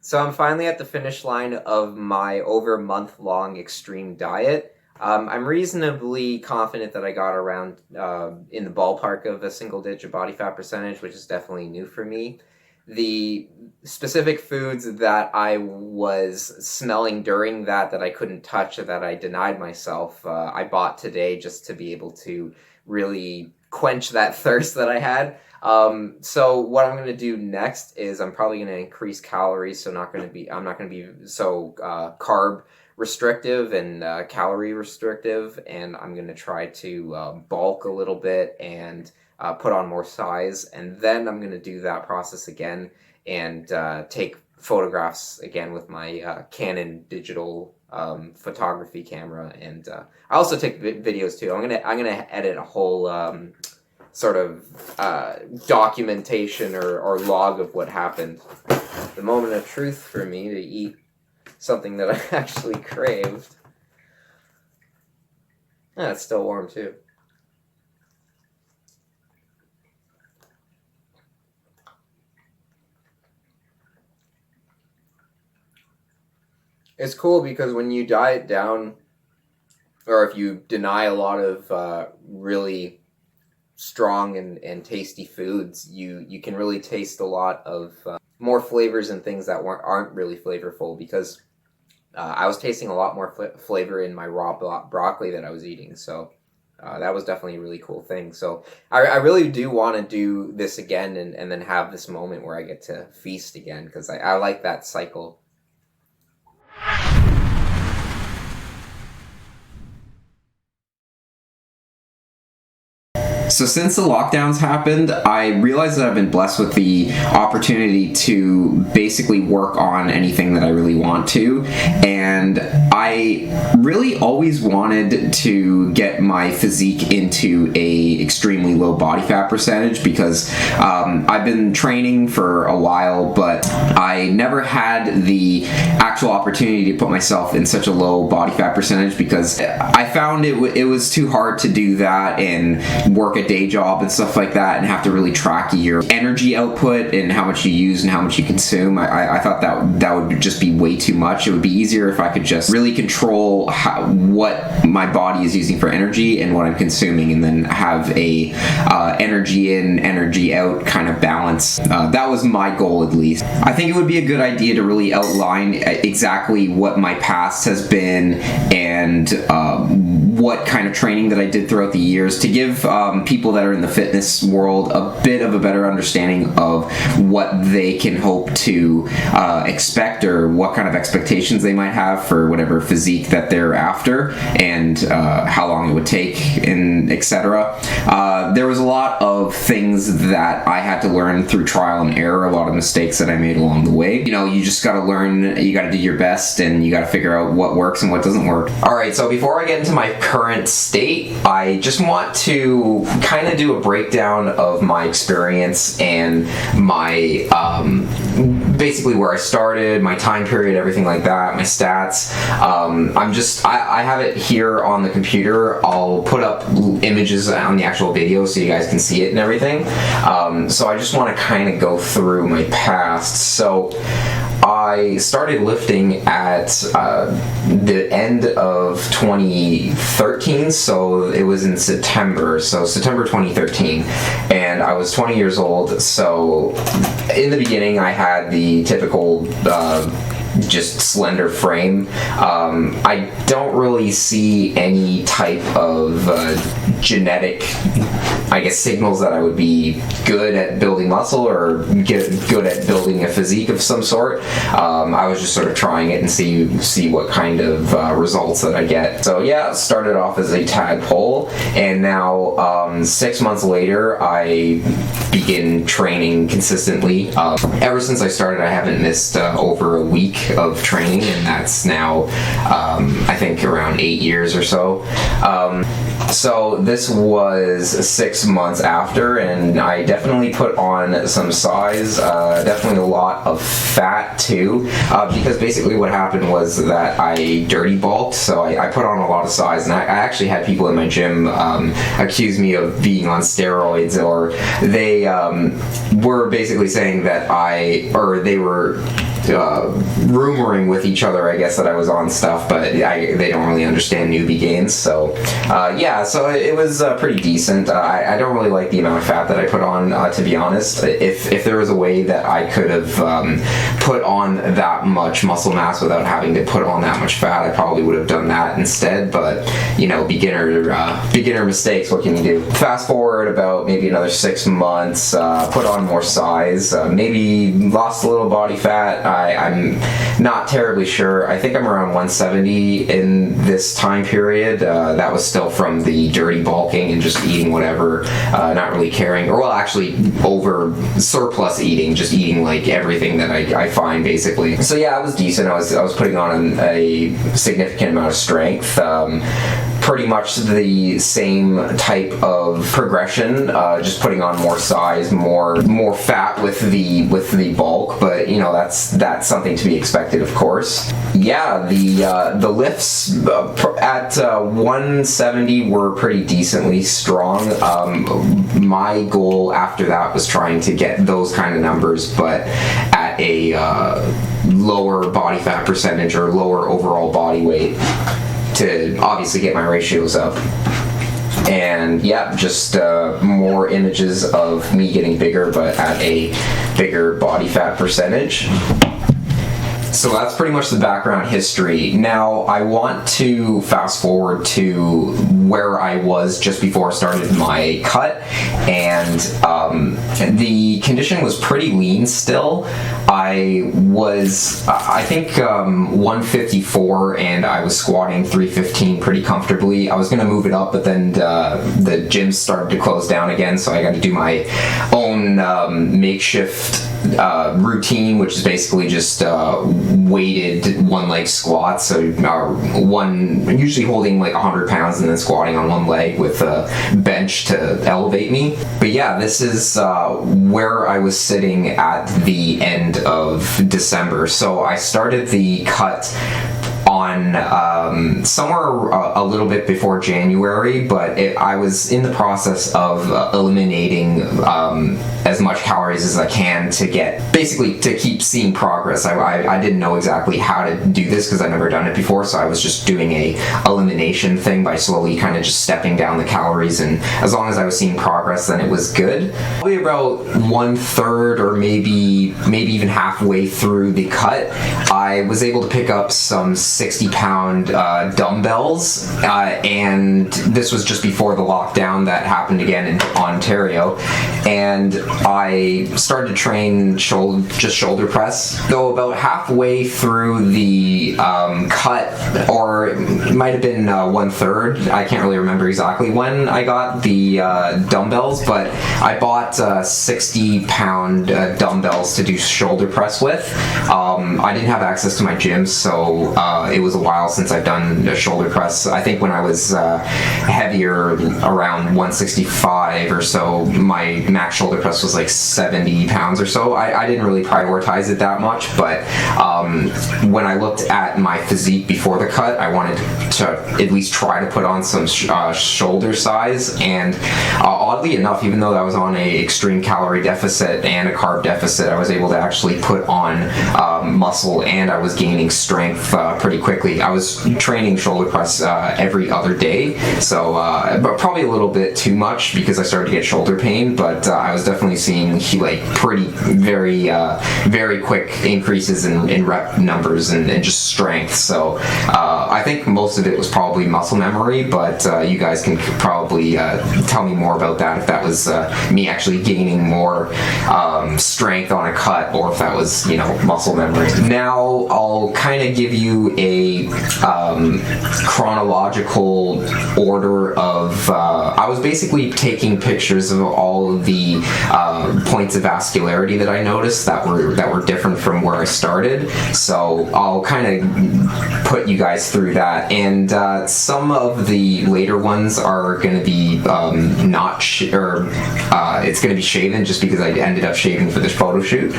So I'm finally at the finish line of my over month-long extreme diet. I'm reasonably confident that I got around in the ballpark of a single-digit body fat percentage, which is definitely new for me. The specific foods that I was smelling during that I couldn't touch, that I denied myself, I bought today just to be able to really quench that thirst that I had. So what I'm going to do next is I'm probably going to increase calories. So I'm not going to be so carb restrictive and calorie restrictive, and I'm going to try to bulk a little bit and put on more size, and then I'm going to do that process again and take photographs again with my Canon digital photography camera, and I also take videos too. I'm gonna edit a whole sort of documentation or log of what happened. The moment of truth for me to eat something that I actually craved. Yeah, it's still warm too. It's cool because when you diet down, or if you deny a lot of really strong and tasty foods, you can really taste a lot of more flavors and things that aren't really flavorful, because I was tasting a lot more flavor in my raw broccoli that I was eating. So that was definitely a really cool thing. So I really do want to do this again and then have this moment where I get to feast again, because I like that cycle. So since the lockdowns happened, I realized that I've been blessed with the opportunity to basically work on anything that I really want to, and I really always wanted to get my physique into a extremely low body fat percentage, because I've been training for a while, but I never had the actual opportunity to put myself in such a low body fat percentage, because I found it was too hard to do that and work a day job and stuff like that and have to really track your energy output and how much you use and how much you consume. I thought that would just be way too much. It would be easier if I could just really control what my body is using for energy and what I'm consuming, and then have a energy in, energy out kind of balance. That was my goal, at least. I think it would be a good idea to really outline exactly what my past has been and what kind of training that I did throughout the years, to give people that are in the fitness world a bit of a better understanding of what they can hope to expect, or what kind of expectations they might have for whatever physique that they're after, and how long it would take, and etc. There was a lot of things that I had to learn through trial and error, a lot of mistakes that I made along the way. You know, you just got to learn, you got to do your best, and you got to figure out what works and what doesn't work. Alright, so before I get into my current state, I just want to kind of do a breakdown of my experience and my basically where I started, my time period, everything like that, my stats. I have it here on the computer. I'll put up images on the actual video so you guys can see it and everything. So I just want to kind of go through my past. So I started lifting at the end of 2013, so it was in September 2013, and I was 20 years old. So in the beginning I had the typical just slender frame. I don't really see any type of genetic, I guess, signals that I would be good at building muscle or good at building a physique of some sort. I was just sort of trying it and see what kind of results that I get. So yeah, it started off as a tadpole, and now 6 months later I begin training consistently. Ever since I started, I haven't missed over a week of training, and that's now I think around 8 years or so. So this was 6 months after, and I definitely put on some size, definitely a lot of fat too, because basically what happened was that I dirty bulked, so I put on a lot of size, and I actually had people in my gym accuse me of being on steroids, or they were basically saying that they were rumoring with each other, I guess, that I was on stuff, but they don't really understand newbie gains. So so it was pretty decent. I don't really like the amount of fat that I put on, to be honest. If there was a way that I could have put on that much muscle mass without having to put on that much fat, I probably would have done that instead. But beginner mistakes. What can you do? Fast forward about maybe another 6 months, put on more size, maybe lost a little body fat. I'm not terribly sure. I think I'm around 170 in this time period. That was still from the dirty bulking and just eating whatever, not really caring, or well, actually over surplus eating, just eating like everything that I find basically. So yeah, it was decent. I was putting on a significant amount of strength. Pretty much the same type of progression, just putting on more size, more fat with the bulk, but that's something to be expected, of course. Yeah, the lifts at 170 were pretty decently strong. My goal after that was trying to get those kind of numbers, but at a lower body fat percentage or lower overall body weight, to obviously get my ratios up. And yeah, just more images of me getting bigger, but at a bigger body fat percentage. So that's pretty much the background history. Now I want to fast forward to where I was just before I started my cut, and the condition was pretty lean still. I was, I think, 154, and I was squatting 315 pretty comfortably. I was going to move it up, but then the gym started to close down again, so I got to do my own makeshift routine, which is basically just weighted one leg squats. So usually holding like 100 pounds and then squatting on one leg with a bench to elevate me. But yeah, this is where I was sitting at the end of December. So I started the cut on somewhere a little bit before January, but I was in the process of eliminating as much calories as I can to keep seeing progress. I didn't know exactly how to do this because I've never done it before, so I was just doing a elimination thing by slowly kind of just stepping down the calories, and as long as I was seeing progress, then it was good. Probably about 1/3 or maybe even halfway through the cut, I was able to pick up some 60-pound dumbbells, and this was just before the lockdown that happened again in Ontario, and I started to train shoulder press. Though about halfway through the cut, or it might have been 1/3, I can't really remember exactly when I got the dumbbells, but I bought 60-pound dumbbells to do shoulder press with. I didn't have access to my gym, so it was a while since I've done a shoulder press. I think when I was heavier, around 165 or so, my max shoulder press was like 70 pounds or so. I didn't really prioritize it that much, but when I looked at my physique before the cut, I wanted to at least try to put on some shoulder size, and oddly enough, even though I was on a extreme calorie deficit and a carb deficit, I was able to actually put on muscle, and I was gaining strength pretty quickly. I was training shoulder press every other day, so but probably a little bit too much because I started to get shoulder pain, but I was definitely seeing like very quick increases in rep numbers and just strength. So I think most of it was probably muscle memory, but you guys can probably tell me more about that, if that was me actually gaining more strength on a cut, or if that was muscle memory. Now I'll kind of give you a chronological order of I was basically taking pictures of all of the points of vascularity that I noticed that were different from where I started. So I'll kind of put you guys through that, and some of the later ones are going to be it's going to be shaven just because I ended up shaving for this photo shoot.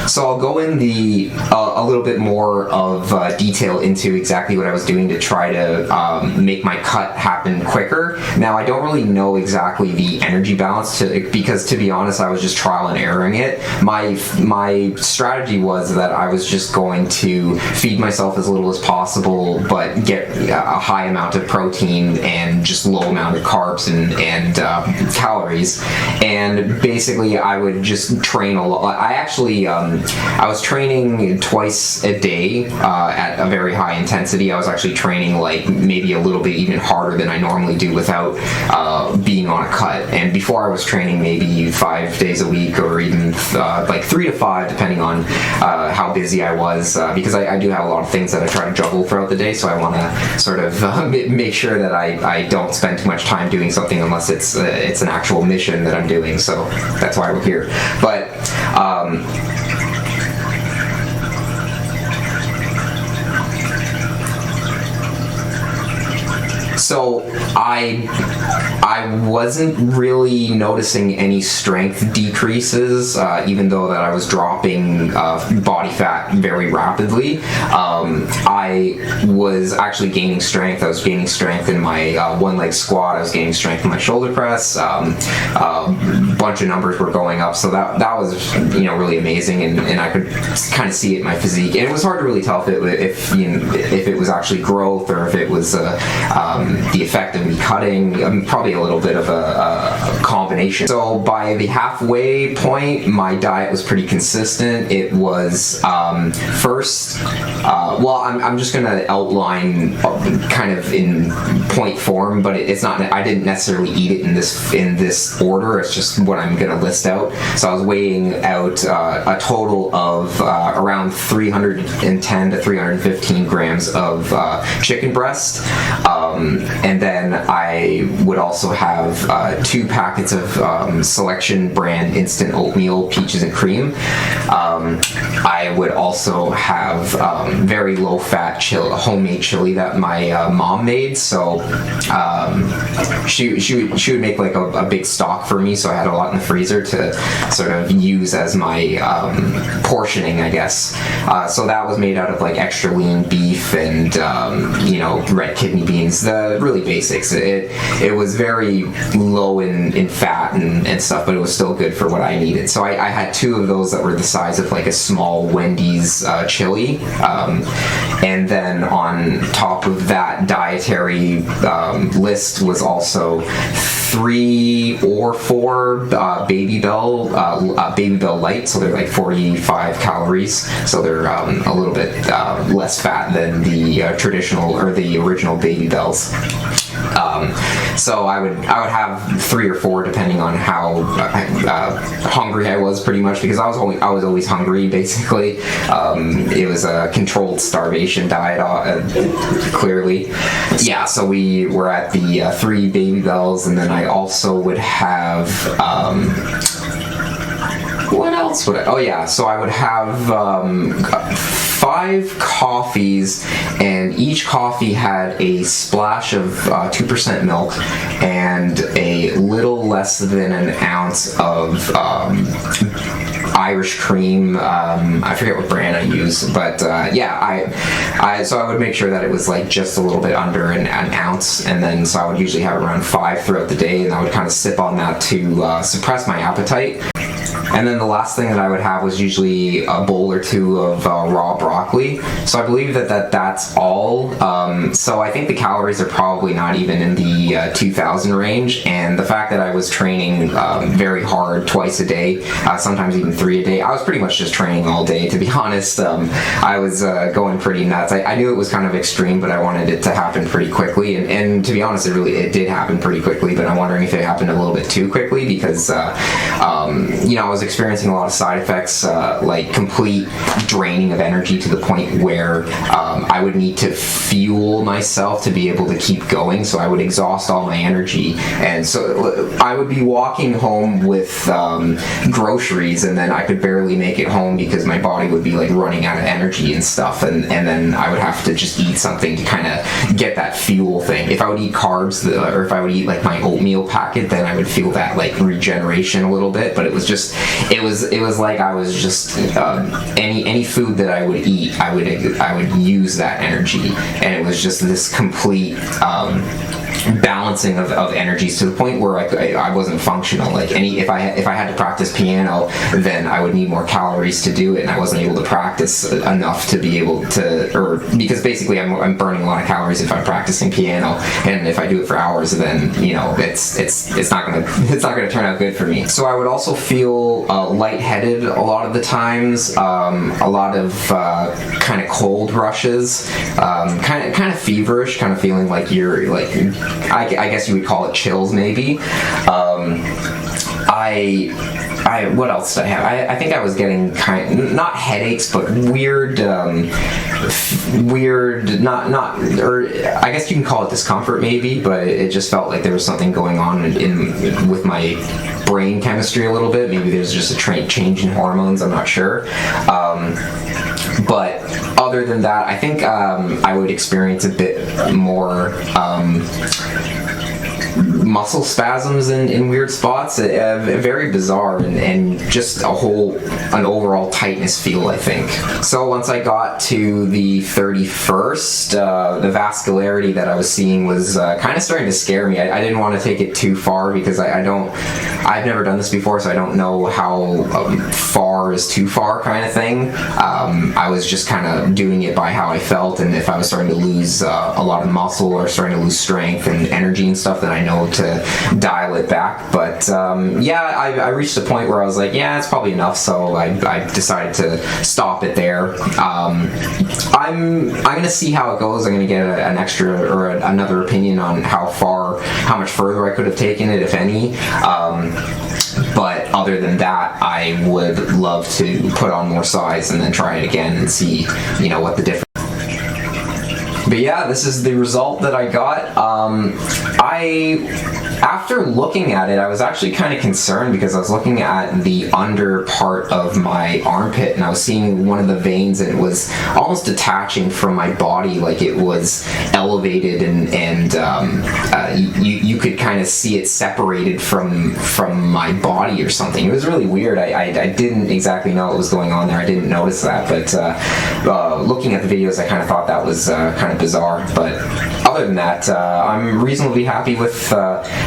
So I'll go in a little bit more of detail into exactly what I was doing to try to make my cut happen quicker. Now, I don't really know exactly the energy balance because, to be honest, I was just trial and erroring it. My strategy was that I was just going to feed myself as little as possible, but get a high amount of protein and just low amount of carbs and calories. And basically, I would just train a lot. I was training twice a day at a very high intensity. I was actually training like maybe a little bit even harder than I normally do without being on a cut. And before I was training maybe 5 days a week, or even like 3 to 5, depending on how busy I was, because I do have a lot of things that I try to juggle throughout the day. So I want to sort of make sure that I don't spend too much time doing something unless it's an actual mission that I'm doing. So that's why we're here. But so I wasn't really noticing any strength decreases, even though that I was dropping body fat very rapidly. I was actually gaining strength. I was gaining strength in my one leg squat. I was gaining strength in my shoulder press. A bunch of numbers were going up, so that was really amazing, and I could kind of see it in my physique. And it was hard to really tell if it was actually growth or if it was the effect of me cutting. Probably a little bit of a combination. So by the halfway point, my diet was pretty consistent. It was first, I'm just gonna outline kind of in point form, but it's not. I didn't necessarily eat it in this order. It's just what I'm gonna list out. So I was weighing out a total of around 310 to 315 grams of chicken breast, and then I would also have 2 packets of Selection brand instant oatmeal peaches and cream. I would also have very low fat homemade chili that my mom made. So she would make like a big stock for me, so I had a lot in the freezer to sort of use as my portioning, I guess. So that was made out of like extra lean beef and red kidney beans, the really basics. It was very low in fat and stuff, but it was still good for what I needed. So I had 2 of those that were the size of like a small Wendy's chili, and then on top of that dietary list was also 3 or 4 Baby Bell Light, so they're like 45 calories, so they're a little bit less fat than the traditional or the original Baby Bells. So I would have 3 or 4 depending on how hungry I was, pretty much, because I was always hungry basically. It was a controlled starvation diet, clearly. Yeah, so we were at the 3 Baby Bells, and then I also would have what else would I? Oh yeah, so I would have 5 coffees, and each coffee had a splash of 2% milk and a little less than an ounce of Irish cream. I forget what brand I use, but so I would make sure that it was like just a little bit under an ounce, and then so I would usually have around 5 throughout the day, and I would kind of sip on that to suppress my appetite. And then the last thing that I would have was usually a bowl or 2 of raw broccoli. So I believe that's all. So I think the calories are probably not even in the 2,000 range. And the fact that I was training very hard twice a day, sometimes even 3 a day, I was pretty much just training all day, to be honest. I was going pretty nuts. I knew it was kind of extreme, but I wanted it to happen pretty quickly. And to be honest, it did happen pretty quickly, but I'm wondering if it happened a little bit too quickly, because I was experiencing a lot of side effects, like complete draining of energy to the point where I would need to fuel myself to be able to keep going. So I would exhaust all my energy, and so I would be walking home with groceries, and then I could barely make it home because my body would be like running out of energy and stuff, and then I would have to just eat something to kind of get that fuel thing. If I would eat carbs, or if I would eat like my oatmeal packet, then I would feel that like regeneration a little bit, but it was just it was like I was just any food that I would eat, I would use that energy, and it was just this complete balancing of energies to the point where I wasn't functional. Like if I had to practice piano, then I would need more calories to do it, and I wasn't able to practice enough to be able to, or because basically I'm burning a lot of calories if I'm practicing piano, and if I do it for hours, then it's not gonna turn out good for me. So I would also feel lightheaded a lot of the times, a lot of kind of cold rushes, kind of feverish, kind of feeling like you're like, I guess you would call it chills maybe. What else did I have? I think I was getting not headaches, but weird, or I guess you can call it discomfort maybe, but it just felt like there was something going on with my brain chemistry a little bit. Maybe there's just a change in hormones, I'm not sure. But other than that, I think I would experience a bit more muscle spasms in weird spots, very bizarre, and just an overall tightness feel, I think. So once I got to the 31st, the vascularity that I was seeing was kind of starting to scare me. I didn't want to take it too far because I've never done this before, so I don't know how far is too far kind of thing. I was just kind of doing it by how I felt, and if I was starting to lose a lot of muscle or starting to lose strength and energy and stuff, then I know to dial it back. But I reached a point where I was like, yeah, it's probably enough, so I decided to stop it there. I'm gonna see how it goes. I'm gonna get an extra or another opinion on how much further I could have taken it, if any. But other than that, I would love to put on more size and then try it again and see, what the difference. But yeah, this is the result that I got. After looking at it, I was actually kind of concerned because I was looking at the under part of my armpit, and I was seeing one of the veins, and it was almost detaching from my body, like it was elevated, and you could kind of see it separated from my body or something. It was really weird. I didn't exactly know what was going on there. I didn't notice that, but looking at the videos, I kind of thought that was kind of bizarre. But other than that, I'm reasonably happy with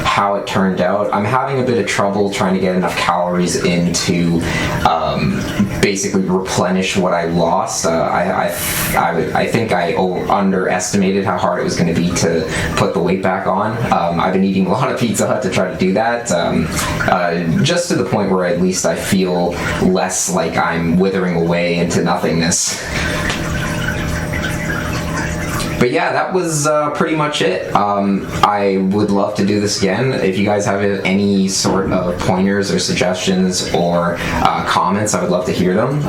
how it turned out. I'm having a bit of trouble trying to get enough calories in to basically replenish what I lost. I think I underestimated how hard it was going to be to put the weight back on. I've been eating a lot of Pizza Hut to try to do that, just to the point where at least I feel less like I'm withering away into nothingness. But yeah, that was pretty much it. I would love to do this again. If you guys have any sort of pointers or suggestions or comments, I would love to hear them.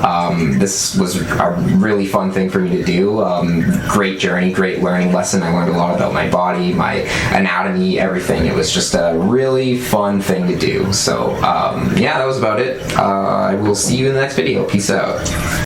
This was a really fun thing for me to do. Great journey, great learning lesson. I learned a lot about my body, my anatomy, everything. It was just a really fun thing to do. So yeah, that was about it. I will see you in the next video. Peace out.